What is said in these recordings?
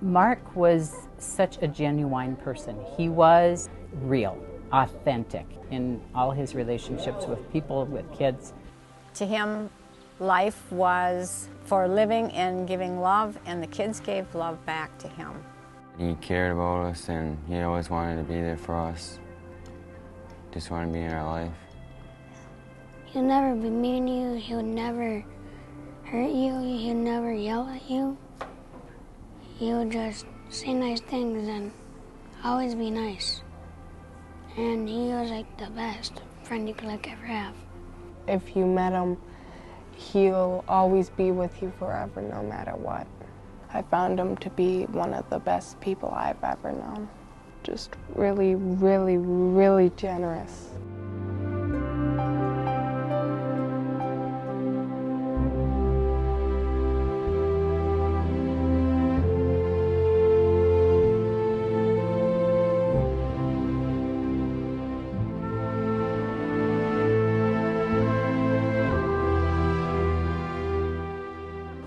Mark was such a genuine person. He was real, authentic in all his relationships with people, with kids. To him, life was for living and giving love, and the kids gave love back to him. He cared about us, and he always wanted to be there for us. Just wanted to be in our life. He'll never be mean to you. He'll never hurt you. He'll never yell at you. He'll just say nice things and always be nice. And he was like the best friend you could ever have. If you met him, he'll always be with you forever, no matter what. I found him to be one of the best people I've ever known. Just really, really, really generous.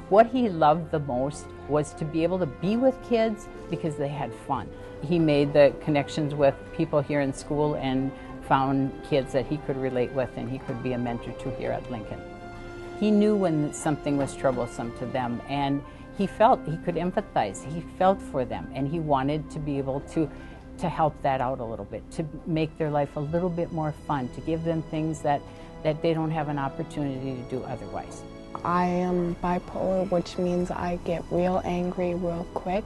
What he loved the most was to be able to be with kids because they had fun. He made the connections with people here in school and found kids that he could relate with and he could be a mentor to here at Lincoln. He knew when something was troublesome to them, and he felt he could empathize. He felt for them, and he wanted to be able to help that out a little bit, to make their life a little bit more fun, to give them things that they don't have an opportunity to do otherwise. I am bipolar, which means I get real angry real quick,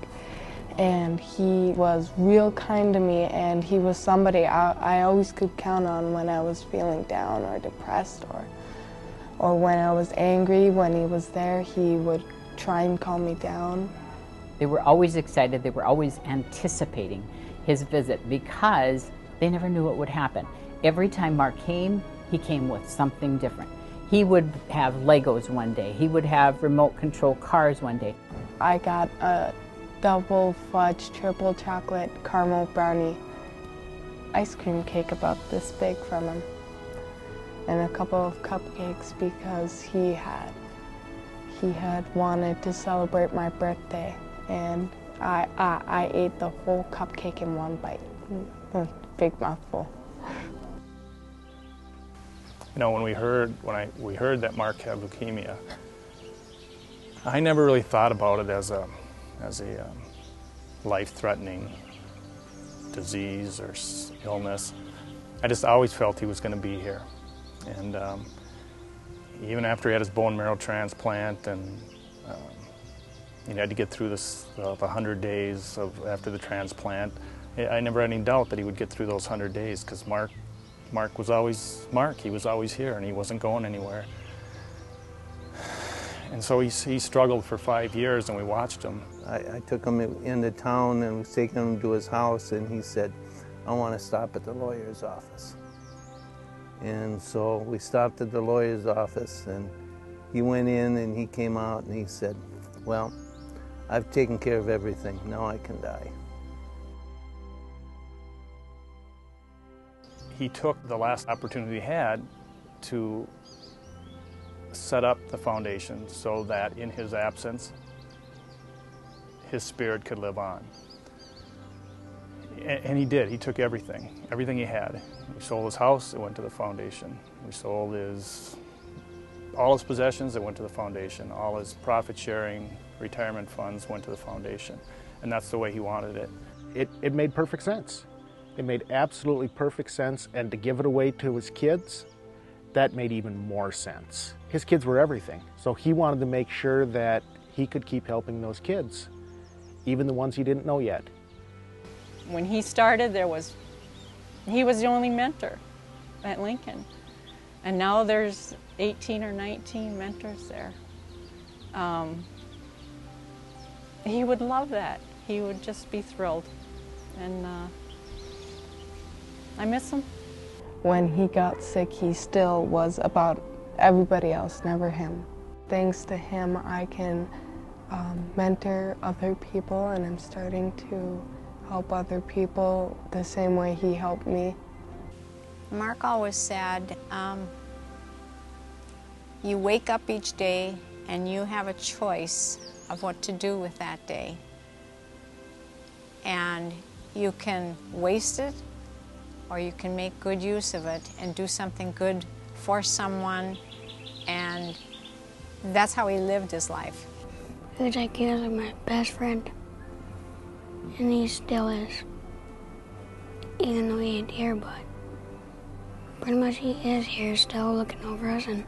and he was real kind to me, and he was somebody I always could count on when I was feeling down or depressed or when I was angry. When he was there, he would try and calm me down. They were always excited, they were always anticipating his visit because they never knew what would happen. Every time Mark came, he came with something different. He would have Legos one day. He would have remote control cars one day. I got a double fudge, triple chocolate, caramel brownie ice cream cake about this big from him, and a couple of cupcakes because he had wanted to celebrate my birthday, and I ate the whole cupcake in one bite, a big mouthful. You know, when we heard that Mark had leukemia, I never really thought about it as a life-threatening disease or illness. I just always felt he was going to be here, and even after he had his bone marrow transplant, and he had to get through the 100 days after the transplant, I never had any doubt that he would get through those 100 days because Mark was always Mark. He was always here, and he wasn't going anywhere. And so he struggled for 5 years, and we watched him. I took him into town and was taking him to his house, and he said, "I want to stop at the lawyer's office." And so we stopped at the lawyer's office, and he went in and he came out and he said, "Well, I've taken care of everything. Now I can die." He took the last opportunity he had to set up the foundation so that in his absence, his spirit could live on. And he did. He took everything he had. We sold his house, it went to the foundation. We sold all his possessions, it went to the foundation. All his profit-sharing retirement funds went to the foundation. And that's the way he wanted it. It made perfect sense. It made absolutely perfect sense, and to give it away to his kids, that made even more sense. His kids were everything, so he wanted to make sure that he could keep helping those kids, even the ones he didn't know yet. When he started, he was the only mentor at Lincoln, and now there's 18 or 19 mentors there. He would love that. He would just be thrilled, and I miss him. When he got sick, he still was about everybody else, never him. Thanks to him, I can mentor other people, and I'm starting to help other people the same way he helped me. Mark always said, you wake up each day and you have a choice of what to do with that day. and you can waste it or you can make good use of it and do something good for someone, and that's how he lived his life. He was like, he was like my best friend, and he still is, even though he ain't here, but pretty much he is here still looking over us, and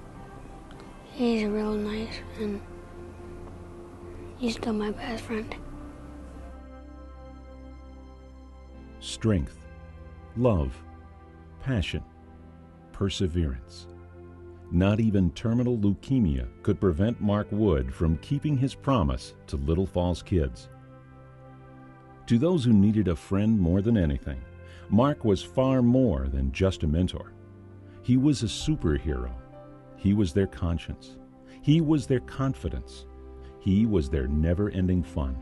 he's real nice, and he's still my best friend. Strength, love, passion, perseverance. Not even terminal leukemia could prevent Mark Wood from keeping his promise to Little Falls kids. To those who needed a friend more than anything, Mark was far more than just a mentor. He was a superhero. He was their conscience. He was their confidence. He was their never-ending fun.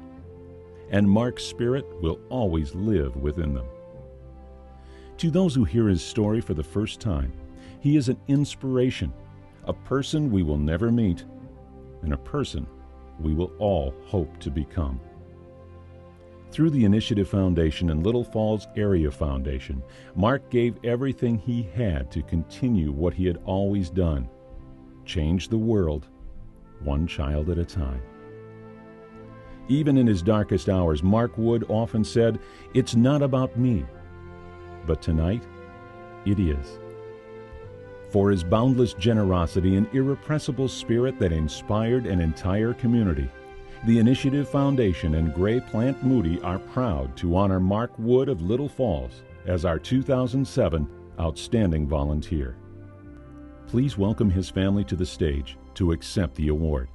And Mark's spirit will always live within them. To those who hear his story for the first time, he is an inspiration, a person we will never meet, and a person we will all hope to become. Through the Initiative Foundation and Little Falls Area Foundation, Mark gave everything he had to continue what he had always done: change the world, one child at a time. Even in his darkest hours, Mark Wood often said, "It's not about me." But tonight, it is. For his boundless generosity and irrepressible spirit that inspired an entire community, the Initiative Foundation and Gray Plant Moody are proud to honor Mark Wood of Little Falls as our 2007 Outstanding Volunteer. Please welcome his family to the stage to accept the award.